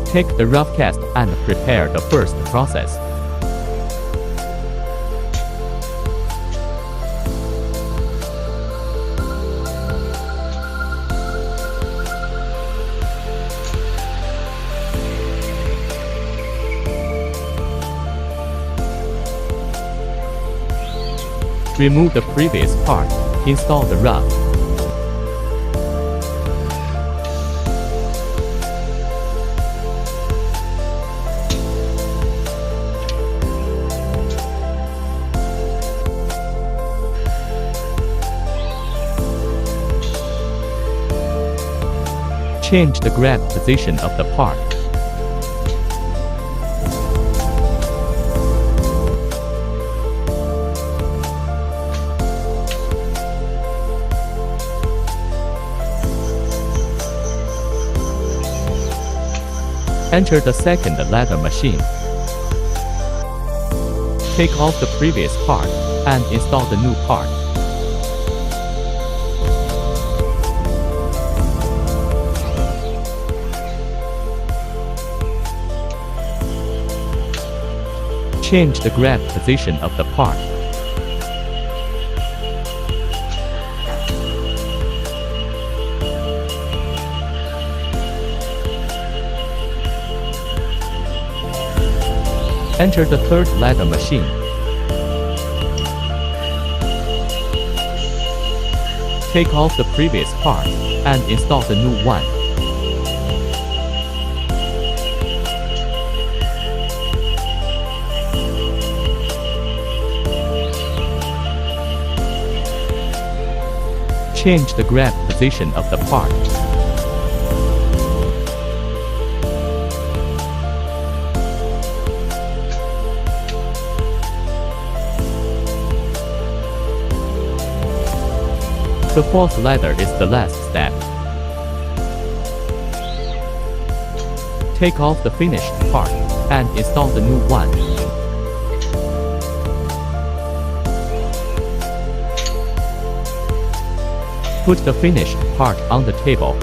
Take the rough cast and prepare the first process. Remove the previous part. Install the rough. Change the grab position of the part. Enter the second lather machine. Take off the previous part and install the new part. Change the grab position of the part. Enter the third lather machine. Take off the previous part and install the new one. Change the grab position of the part. The fourth lather is the last step. Take off the finished part and install the new one. Put the finished part on the table.